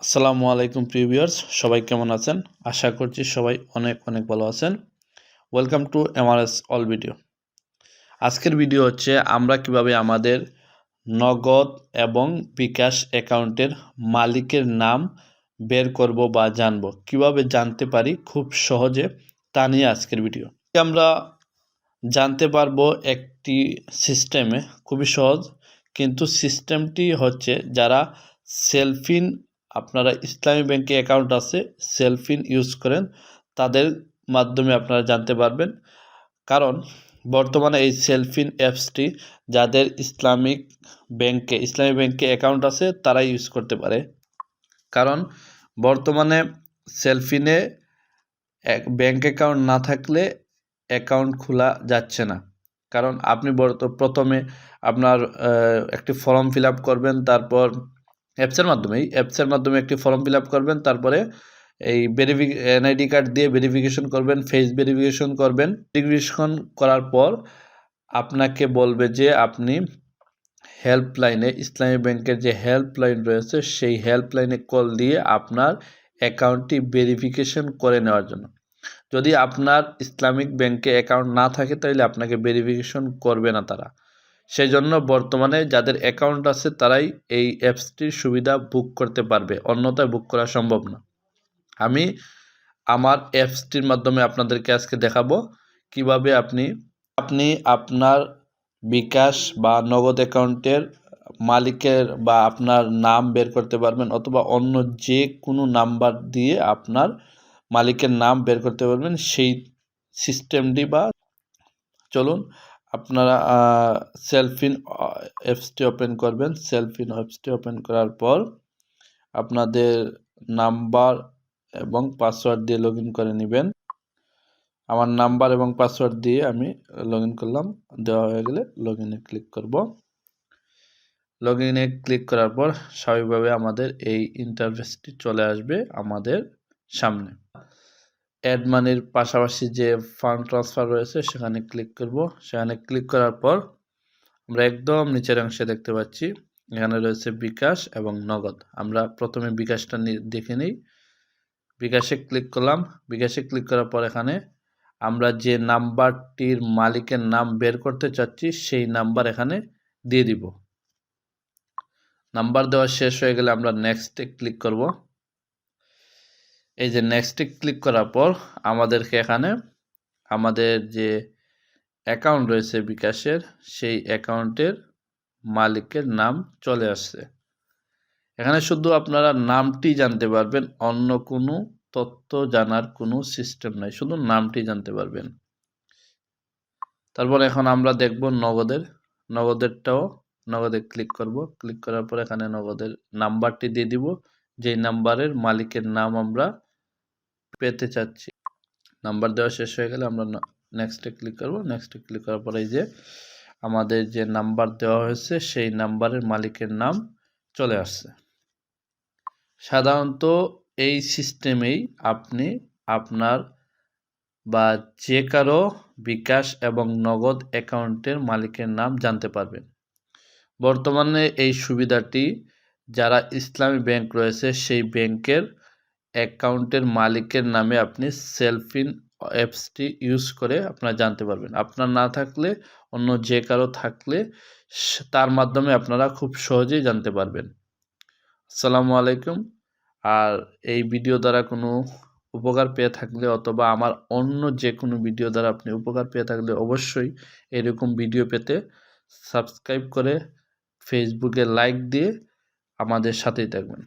আসসালামু আলাইকুম প্রিয় ভিউয়ার্স, সবাই কেমন আছেন? আশা করছি সবাই অনেক অনেক ভালো আছেন। Welcome to Mrs all video. আজকের ভিডিও হচ্ছে আমরা কিভাবে আমাদের নগদ এবং বিকাশ অ্যাকাউন্টের মালিকের নাম বের করব বা জানব, কিভাবে জানতে পারি খুব সহজে, তা নিয়ে আজকের ভিডিও। আমরা জানতে পারবো একটি সিস্টেমে, খুবই সহজ, কিন্তু সিস্টেমটি হচ্ছে যারা সেলফিন, আপনারা ইসলামী ব্যাংকে অ্যাকাউন্ট আছে, সেলফিন ইউজ করেন, তাদের মাধ্যমে আপনারা জানতে পারবেন। কারণ বর্তমানে এই সেলফিন অ্যাপসটি যাদের ইসলামী ব্যাংকে অ্যাকাউন্ট আছে তারাই ইউজ করতে পারে। কারণ বর্তমানে সেলফিনে ব্যাংক অ্যাকাউন্ট না থাকলে অ্যাকাউন্ট খোলা যাচ্ছে না। কারণ আপনি প্রথমে আপনার একটি ফর্ম ফিল আপ করবেন, তারপর অ্যাপসের মাধ্যমে একটি ফর্ম ফিল আপ করবেন, তারপরে এই এনআইডি কার্ড দিয়ে ভেরিফিকেশন করবেন, ফেস ভেরিফিকেশন করবেন। ভেরিফিকেশন করার পর আপনাকে বলবে যে আপনি হেল্পলাইনে, ইসলামী ব্যাংকের যে হেল্পলাইন রয়েছে সেই হেল্পলাইনে কল দিয়ে আপনার অ্যাকাউন্টটি ভেরিফিকেশন করে নেওয়ার জন্য। যদি আপনার ইসলামিক ব্যাংকে অ্যাকাউন্ট না থাকে তাহলে আপনাকে ভেরিফিকেশন করবে না তারা। সেই জন্য বর্তমানে যাদের অ্যাকাউন্ট আছে তারাই এই অ্যাপসটির সুবিধা বুক করতে পারবে, অন্যথায় বুক করা সম্ভব না। আমি আমার অ্যাপসটির মাধ্যমে আপনাদেরকে আজকে দেখাবো কিভাবে আপনি আপনার বিকাশ বা নগদ অ্যাকাউন্টের মালিকের বা আপনার নাম বের করতে পারবেন, অথবা অন্য যে কোনো নাম্বার দিয়ে আপনার মালিকের নাম বের করতে পারবেন সেই সিস্টেমটি। বা চলুন আপনারা সেলফিন অ্যাপসটি ওপেন করবেন। সেলফিন অ্যাপসটি ওপেন করার পর আপনাদের নাম্বার এবং পাসওয়ার্ড দিয়ে লগ করে নেবেন। আমার নাম্বার এবং পাসওয়ার্ড দিয়ে আমি লগ করলাম। দেওয়া হয়ে গেলে লগ ক্লিক করব। লগ ক্লিক করার পর স্বাভাবিকভাবে আমাদের এই ইন্টারফেসটি চলে আসবে আমাদের সামনে। অ্যাড মানির পাশাপাশি যে ফান্ড ট্রান্সফার রয়েছে সেখানে ক্লিক করব। সেখানে ক্লিক করার পর আমরা একদম নিচের অংশে দেখতে পাচ্ছি এখানে রয়েছে বিকাশ এবং নগদ। আমরা প্রথমে বিকাশটা দেখে নিই। বিকাশে ক্লিক করলাম। বিকাশে ক্লিক করার পর এখানে আমরা যে নাম্বারটির মালিকের নাম বের করতে চাচ্ছি সেই নাম্বার এখানে দিয়ে দিব। নাম্বার দেওয়া শেষ হয়ে গেলে আমরা নেক্সটে ক্লিক করব। এই যে নেক্সটে ক্লিক করার পর আমাদেরকে এখানে আমাদের যে অ্যাকাউন্ট রয়েছে বিকাশের সেই অ্যাকাউন্টের মালিকের নাম চলে আসছে। এখানে শুধু আপনারা নামটি জানতে পারবেন, অন্য কোনো তথ্য জানার কোনো সিস্টেম নাই, শুধু নামটি জানতে পারবেন। তারপর এখন আমরা দেখব নগদেরটাও। নগদে ক্লিক করব। ক্লিক করার পর এখানে নগদের নাম্বারটি দিয়ে দিব, যেই নাম্বারের মালিকের নাম আমরা পেতে চাচ্ছি। নাম্বার দেওয়া শেষ হয়ে গেলে আমরা নেক্সটে ক্লিক করব। নেক্সটে ক্লিক করার পরে এই যে আমাদের যে নাম্বার দেওয়া হয়েছে সেই নাম্বারের মালিকের নাম চলে আসছে। সাধারণত এই সিস্টেমেই আপনি আপনার বা যে কারো বিকাশ এবং নগদ অ্যাকাউন্টের মালিকের নাম জানতে পারবেন। বর্তমানে এই সুবিধাটি যারা ইসলামী ব্যাংক রয়েছে সেই ব্যাংকের অ্যাকাউন্টের মালিকের নামে আপনি সেলফিন অ্যাপসটি ইউজ করে আপনারা জানতে পারবেন। আপনার না থাকলে অন্য যে কারো থাকলে তার মাধ্যমে আপনারা খুব সহজেই জানতে পারবেন। আসসালামু আলাইকুম। আর এই ভিডিও দ্বারা কোনো উপকার পেয়ে থাকলে, অথবা আমার অন্য যে কোনো ভিডিও দ্বারা আপনি উপকার পেয়ে থাকলে অবশ্যই এরকম ভিডিও পেতে সাবস্ক্রাইব করে ফেসবুকে লাইক দিয়ে আমাদের সাথেই থাকবেন।